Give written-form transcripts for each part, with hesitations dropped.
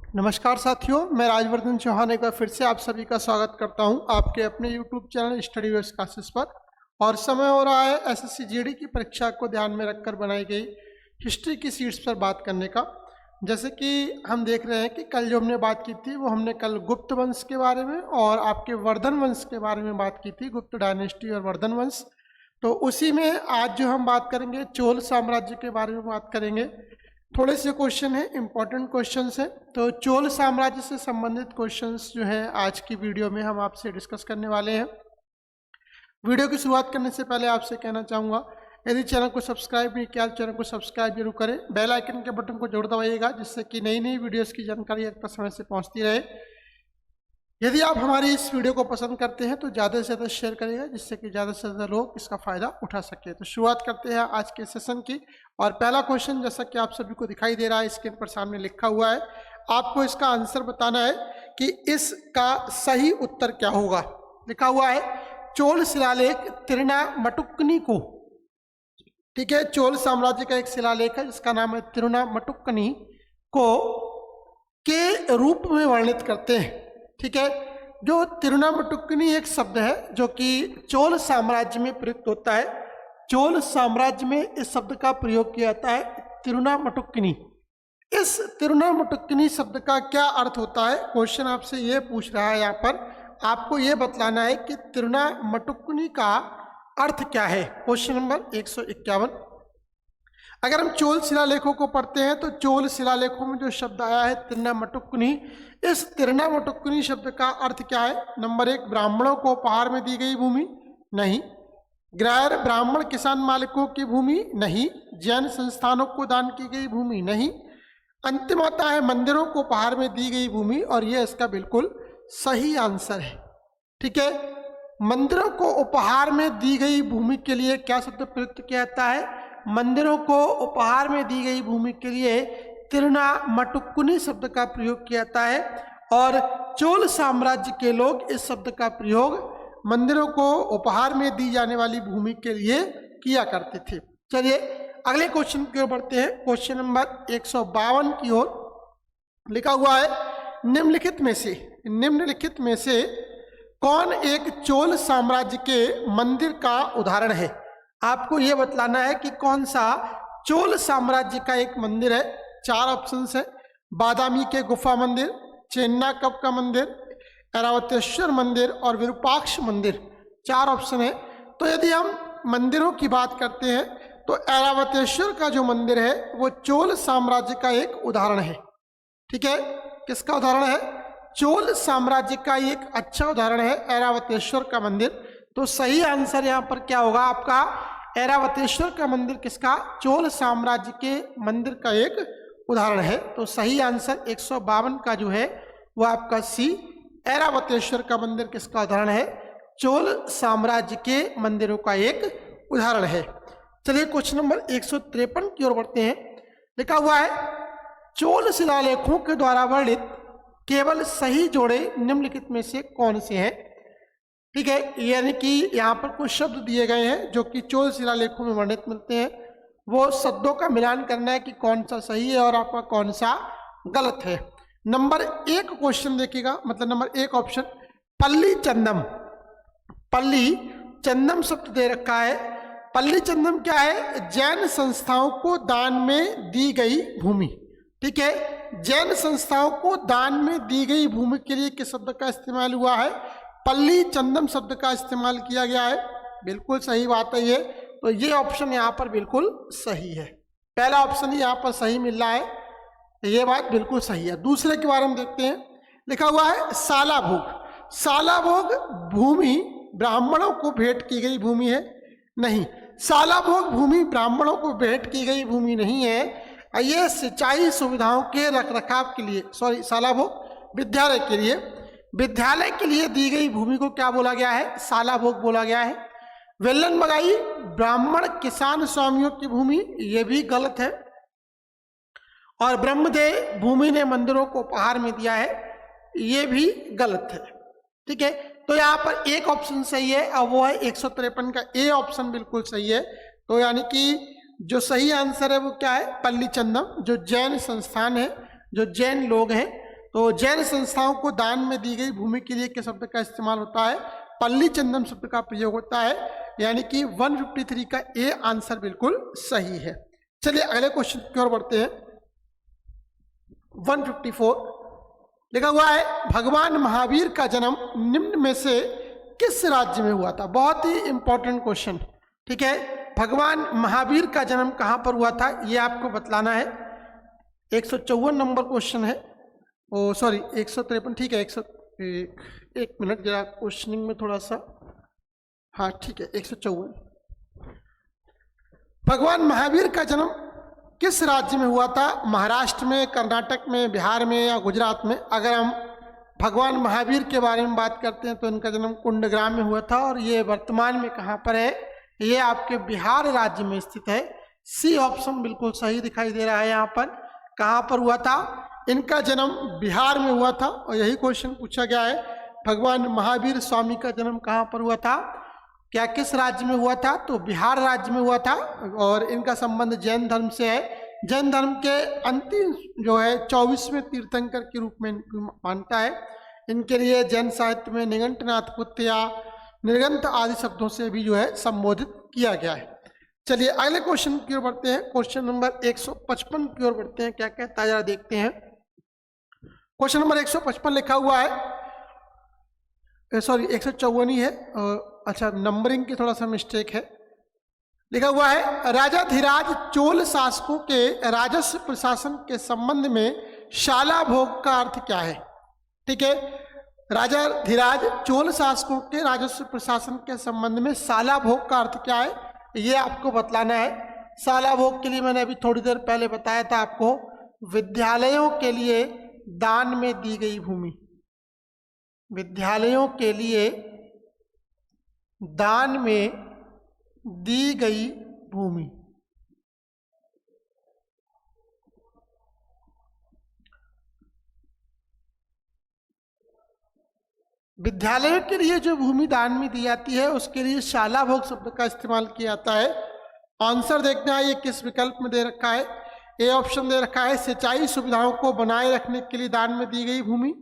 नमस्कार साथियों, मैं राजवर्धन चौहान एक बार फिर से आप सभी का स्वागत करता हूं आपके अपने YouTube channel study west classes पर। और समय हो रहा है एसएससी जीडी की परीक्षा को ध्यान में रखकर बनाई गई हिस्ट्री की सीट्स पर बात करने का। जैसे कि हम देख रहे हैं कि कल जो हमने बात की थी वो हमने कल गुप्त वंश के बारे में और आपके वर्धन वंश के बारे में बात की थी, गुप्त डायनेस्टी और वर्धन वंश। तो उसी में आज जो हम बात करेंगे चोल साम्राज्य के बारे में बात करेंगे। थोड़े से क्वेश्चन है, इंपॉर्टेंट क्वेश्चंस हैं। तो चोल साम्राज्य से संबंधित क्वेश्चंस जो है आज की वीडियो में हम आपसे डिस्कस करने वाले हैं। वीडियो की शुरुआत करने से पहले आपसे कहना चाहूँगा, यदि चैनल को सब्सक्राइब नहीं किया तो चैनल को सब्सक्राइब जरूर करें, बेल आइकन के बटन को जरूर दबाइएगा जिससे कि नई नई वीडियोज़ की जानकारी एक समय से पहुँचती रहे। यदि आप हमारी इस वीडियो को पसंद करते हैं तो ज़्यादा से ज़्यादा शेयर करिएगा जिससे कि ज़्यादा से ज़्यादा लोग इसका फ़ायदा उठा सके। तो शुरुआत करते हैं आज के सेशन की। और पहला क्वेश्चन जैसा कि आप सभी को दिखाई दे रहा है स्क्रीन पर सामने लिखा हुआ है, आपको इसका आंसर बताना है कि इसका सही उत्तर क्या होगा। लिखा हुआ है चोल शिलालेख तिरुनामटुक्कनी को, ठीक है, चोल साम्राज्य का एक शिलालेख है जिसका नाम है तिरुनामटुक्कनी को के रूप में वर्णित करते हैं। ठीक है, जो तिरुनामटुक्कनी एक शब्द है जो कि चोल साम्राज्य में प्रयुक्त होता है। चोल साम्राज्य में इस शब्द का प्रयोग किया जाता है तिरुनामटुक्कनी। इस तिरुनामटुक्कनी शब्द का क्या अर्थ होता है, क्वेश्चन आपसे ये पूछ रहा है। यहाँ पर आपको ये बतलाना है कि तिरुनामटुक्कनी का अर्थ क्या है। Question number 151। अगर हम चोल शिलालेखों को पढ़ते हैं तो चोल शिलालेखों में जो शब्द आया है तिरुनामटुक्कनी, इस तिरुनामटुक्कनी शब्द का अर्थ क्या है। नंबर 1, ब्राह्मणों को उपहार में दी गई भूमि, नहीं। गैर ब्राह्मण किसान मालिकों की भूमि, नहीं। जैन संस्थानों को दान की गई भूमि, नहीं। अंतिम आता है मंदिरों को उपहार में दी गई भूमि, और यह इसका बिल्कुल सही आंसर है। ठीक है, मंदिरों को उपहार में दी गई भूमि के लिए क्या शब्द प्रयुक्त किया जाता है। मंदिरों को उपहार में दी गई भूमि के लिए तिरुनामटुक्कनी शब्द का प्रयोग किया जाता है। और चोल साम्राज्य के लोग इस शब्द का प्रयोग मंदिरों को उपहार में दी जाने वाली भूमि के लिए किया करते थे। चलिए अगले क्वेश्चन की ओर बढ़ते हैं। क्वेश्चन नंबर 152 की ओर लिखा हुआ है निम्नलिखित में से कौन एक चोल साम्राज्य के मंदिर का उदाहरण है। आपको यह बतलाना है कि कौन सा चोल साम्राज्य का एक मंदिर है। 4 ऑप्शंस है, बादामी के गुफा मंदिर, चेन्नाकप का मंदिर, ऐरावतेश्वर मंदिर और विरूपाक्ष मंदिर। 4 ऑप्शन है। तो यदि हम मंदिरों की बात करते हैं तो ऐरावतेश्वर का जो मंदिर है वो चोल साम्राज्य का एक उदाहरण है। ठीक है, किसका उदाहरण है, चोल साम्राज्य का एक अच्छा उदाहरण है ऐरावतेश्वर का मंदिर। तो सही आंसर यहाँ पर क्या होगा आपका, ऐरावतेश्वर का मंदिर किसका, चोल साम्राज्य के मंदिर का एक उदाहरण है। तो सही आंसर 152 का जो है वो आपका सी, ऐरावतेश्वर का मंदिर किसका उदाहरण है, चोल साम्राज्य के मंदिरों का एक उदाहरण है। चलिए क्वेश्चन नंबर 153 की ओर बढ़ते हैं। लिखा हुआ है चोल शिलालेखों के द्वारा वर्णित केवल सही जोड़े निम्नलिखित में से कौन से हैं। ठीक है, यानी कि यहाँ पर कुछ शब्द दिए गए हैं जो कि चोल शिलालेखों में वर्णित मिलते हैं, वो शब्दों का मिलान करना है कि कौन सा सही है और आपका कौन सा गलत है। नंबर 1 क्वेश्चन देखिएगा, मतलब नंबर 1 ऑप्शन पल्ली चंदम। पल्ली चंदम शब्द दे रखा है। पल्ली चंदम क्या है, जैन संस्थाओं को दान में दी गई भूमि। ठीक है, जैन संस्थाओं को दान में दी गई भूमि के लिए किस शब्द का इस्तेमाल हुआ है, पल्ली चंदम शब्द का इस्तेमाल किया गया है। बिल्कुल सही बात है ये। तो ये ऑप्शन यहाँ पर बिल्कुल सही है। पहला ऑप्शन यहाँ पर सही मिल रहा है, ये बात बिल्कुल सही है। दूसरे के बारे में देखते हैं। लिखा हुआ है सालाभोग। सालाभोग भूमि ब्राह्मणों को भेंट की गई भूमि है, नहीं। सालाभोग भूमि ब्राह्मणों को भेंट की गई भूमि नहीं है। ये सिंचाई सुविधाओं के रखरखाव के लिए, सालाभोग विद्यालय के लिए दी गई भूमि को क्या बोला गया है, सालाभोग बोला गया है। वेल्लन बगाई ब्राह्मण किसान स्वामियों की भूमि, ये भी गलत है। और ब्रह्मदेव भूमि ने मंदिरों को उपहार में दिया है, ये भी गलत है। ठीक है, तो यहाँ पर एक ऑप्शन सही है और वो है 153 का ए ऑप्शन बिल्कुल सही है। तो यानी कि जो सही आंसर है वो क्या है, पल्ली चंदम, जो जैन संस्थान है, जो जैन लोग हैं तो जैन संस्थाओं को दान में दी गई भूमि के लिए किस शब्द का इस्तेमाल होता है? पल्ली चंदन शब्द का प्रयोग होता है, यानी कि 153 का ए आंसर बिल्कुल सही है। चलिए अगले क्वेश्चन की ओर बढ़ते हैं। 154 लिखा हुआ है, भगवान महावीर का जन्म निम्न में से किस राज्य में हुआ था? बहुत ही इंपॉर्टेंट क्वेश्चन, ठीक है। भगवान महावीर का जन्म कहां पर हुआ था, ये आपको बतलाना है। 154 नंबर क्वेश्चन है, ओ सॉरी 153, ठीक है। 1 मिनट जरा क्वेश्चनिंग में थोड़ा सा, हाँ ठीक है। 154 भगवान महावीर का जन्म किस राज्य में हुआ था? महाराष्ट्र में, कर्नाटक में, बिहार में या गुजरात में? अगर हम भगवान महावीर के बारे में बात करते हैं तो इनका जन्म कुंडग्राम में हुआ था, और ये वर्तमान में कहाँ पर है? ये आपके बिहार राज्य में स्थित है। सी ऑप्शन बिल्कुल सही दिखाई दे रहा है। यहाँ पर कहाँ पर हुआ था? इनका जन्म बिहार में हुआ था, और यही क्वेश्चन पूछा गया है, भगवान महावीर स्वामी का जन्म कहाँ पर हुआ था? क्या किस राज्य में हुआ था? तो बिहार राज्य में हुआ था, और इनका संबंध जैन धर्म से है। जैन धर्म के अंतिम जो है 24वें तीर्थंकर के रूप में मानता है। इनके लिए जैन साहित्य में निघंटनाथ पुत्र या निर्गंथ आदि शब्दों से भी जो है संबोधित किया गया है। चलिए अगले क्वेश्चन की ओर बढ़ते हैं। क्वेश्चन नंबर 155 की ओर बढ़ते हैं, क्या कहता है जरा देखते हैं। क्वेश्चन नंबर 155 लिखा हुआ है, सॉरी 154 ही है, अच्छा नंबरिंग की थोड़ा सा मिस्टेक है। लिखा हुआ है, राजा धीराज चोल शासकों के राजस्व प्रशासन के संबंध में शाला भोग का अर्थ क्या है? ठीक है, राजा धीराज चोल शासकों के राजस्व प्रशासन के संबंध में शाला भोग का अर्थ क्या है, ये आपको बतलाना है। शाला भोग के लिए मैंने अभी थोड़ी देर पहले बताया था आपको, विद्यालयों के लिए दान में दी गई भूमि, विद्यालयों के लिए दान में दी गई भूमि। विद्यालयों के लिए जो भूमि दान में दी जाती है उसके लिए शाला भोग शब्द का इस्तेमाल किया जाता है। आंसर देखना है ये किस विकल्प में दे रखा है। ए ऑप्शन दे रखा है, सिंचाई सुविधाओं को बनाए रखने के लिए दान में दी गई भूमि,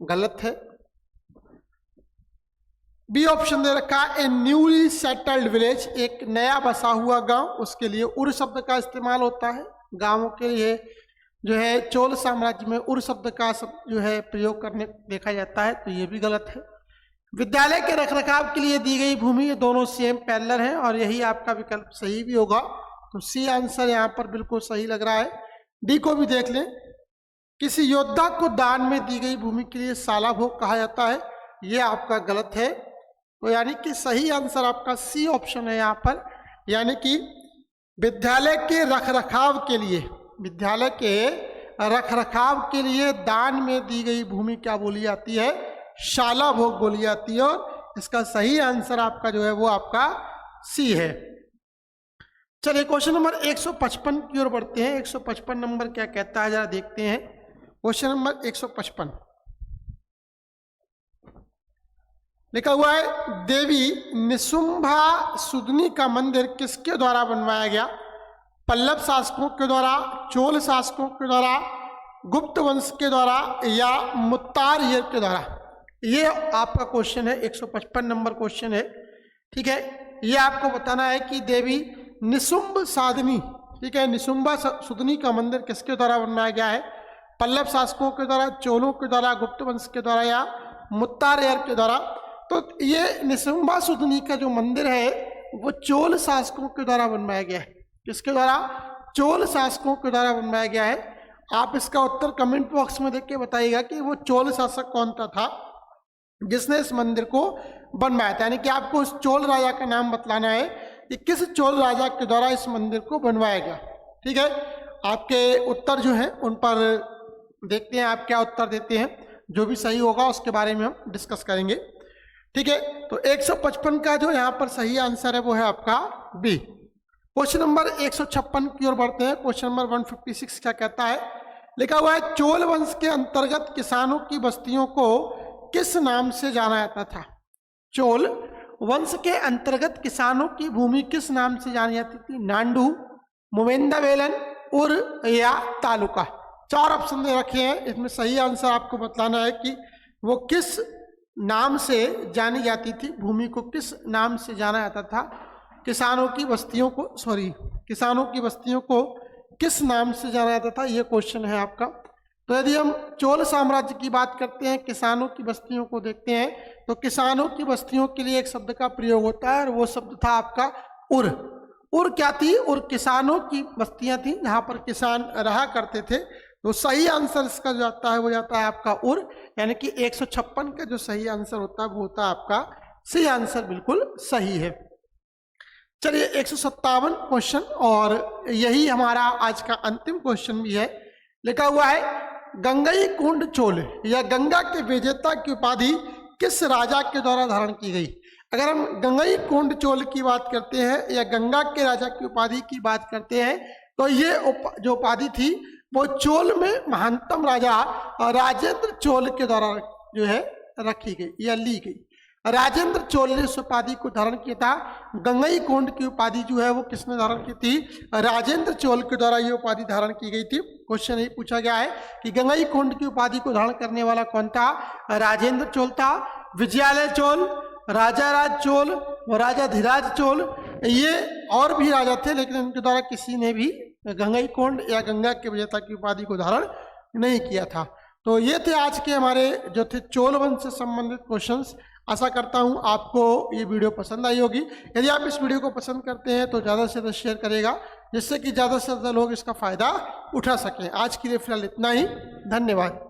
गलत है। बी ऑप्शन दे रखा है, ए न्यूली सेटल्ड विलेज, एक नया बसा हुआ गांव, उसके लिए उर शब्द का इस्तेमाल होता है। गांवों के लिए जो है चोल साम्राज्य में उर शब्द का जो है प्रयोग करने देखा जाता है, तो ये भी गलत है। विद्यालय के रखरखाव के लिए दी गई भूमि, ये दोनों सेम पैरेलल हैं और यही आपका विकल्प सही भी होगा, तो सी आंसर यहाँ पर बिल्कुल सही लग रहा है। डी को भी देख लें, किसी योद्धा को दान में दी गई भूमि के लिए शाला भोग कहा जाता है, ये आपका गलत है। तो यानी कि सही आंसर आपका सी ऑप्शन है यहाँ पर, यानी कि विद्यालय के रखरखाव के लिए, विद्यालय के रखरखाव के लिए दान में दी गई भूमि क्या बोली जाती है? शाला भोग बोली जाती है, और इसका सही आंसर आपका जो है वो आपका सी है। चलिए क्वेश्चन नंबर 155 की ओर बढ़ते हैं। 155 नंबर क्या कहता है जरा देखते हैं। क्वेश्चन नंबर 155 लिखा हुआ है, देवी निशुंभा सुदनी का मंदिर किसके द्वारा बनवाया गया? पल्लव शासकों के द्वारा, चोल शासकों के द्वारा, गुप्त वंश के द्वारा या मुत्तारियर के द्वारा? ये आपका क्वेश्चन है, 155 नंबर क्वेश्चन है। ठीक है, ये आपको बताना है कि देवी निशुंभ साधनी, ठीक है, निशुंभा सुदनी का मंदिर किसके द्वारा बनवाया गया है? पल्लव शासकों के द्वारा, चोलों के द्वारा, गुप्त वंश के द्वारा या मुत्तारियर के द्वारा? तो ये निशुंभा सुदनी का जो मंदिर है वो चोल शासकों के द्वारा बनवाया गया है। किसके द्वारा? चोल शासकों के द्वारा बनवाया गया है। आप इसका उत्तर कमेंट बॉक्स में देख के बताइएगा कि वो चोल शासक कौन था जिसने इस मंदिर को बनवाया था, यानी कि आपको उस चोल राजा का नाम बतलाना है कि किस चोल राजा के द्वारा इस मंदिर को बनवाया गया। ठीक है, आपके उत्तर जो है उन पर देखते हैं आप क्या उत्तर देते हैं। जो भी सही होगा उसके बारे में हम डिस्कस करेंगे। ठीक है, तो 155 का जो यहाँ पर सही आंसर है वो है आपका बी। क्वेश्चन नंबर 156 की ओर बढ़ते हैं। क्वेश्चन नंबर 156 क्या कहता है? लिखा हुआ है, चोल वंश के अंतर्गत किसानों की बस्तियों को किस नाम से जाना जाता था? चोल वंश के अंतर्गत किसानों की भूमि किस नाम से जानी जाती थी? नांडू, मुवेंदा वेलन, उर या तालुका? 4 ऑप्शन दे रखे हैं, इसमें सही आंसर आपको बताना है कि वो किस नाम से जानी जाती थी, भूमि को किस नाम से जाना जाता था, किसानों की बस्तियों को किस नाम से जाना जाता था, ये क्वेश्चन है आपका। तो यदि हम चोल साम्राज्य की बात करते हैं, किसानों की बस्तियों को देखते हैं, तो किसानों की बस्तियों के लिए एक शब्द का प्रयोग होता है और वो शब्द था आपका उर। उर क्या थी? उर किसानों की बस्तियां थी जहां पर किसान रहा करते थे। तो सही आंसर इसका जो आता है वो जाता है आपका उर, यानी कि 156 का जो सही आंसर होता है वो होता है आपका सही आंसर, बिल्कुल सही है। चलिए 157 क्वेश्चन, और यही हमारा आज का अंतिम क्वेश्चन भी है। लिखा हुआ है गंगई कुंड चोल या गंगा के विजेता की उपाधि किस राजा के द्वारा धारण की गई। अगर हम गंगई कुंड चोल की बात करते हैं या गंगा के राजा की उपाधि की बात करते हैं, तो ये जो उपाधि थी वो चोल में महानतम राजा राजेंद्र चोल के द्वारा जो है रखी गई या ली गई। राजेंद्र चोल ने इस उपाधि को धारण किया था। गंगई कुंड की उपाधि जो है वो किसने धारण की थी? राजेंद्र चोल के द्वारा ये उपाधि धारण की गई थी। क्वेश्चन ये पूछा गया है कि गंगई कुंड की उपाधि को धारण करने वाला कौन था? राजेंद्र चोल था, विजयालय चोल, राजा राज चोल और राजा धीराज चोल। ये और भी राजा थे, लेकिन इनके द्वारा किसी ने भी गंगई कुंड या गंगा के विजेता की उपाधि को धारण नहीं किया था। तो ये थे आज के हमारे जो थे चोल वंश से संबंधित क्वेश्चंस। आशा करता हूँ आपको ये वीडियो पसंद आई होगी। यदि आप इस वीडियो को पसंद करते हैं तो ज़्यादा से ज़्यादा शेयर करेगा, जिससे कि ज़्यादा से ज़्यादा लोग इसका फ़ायदा उठा सकें। आज के लिए फिलहाल इतना ही, धन्यवाद।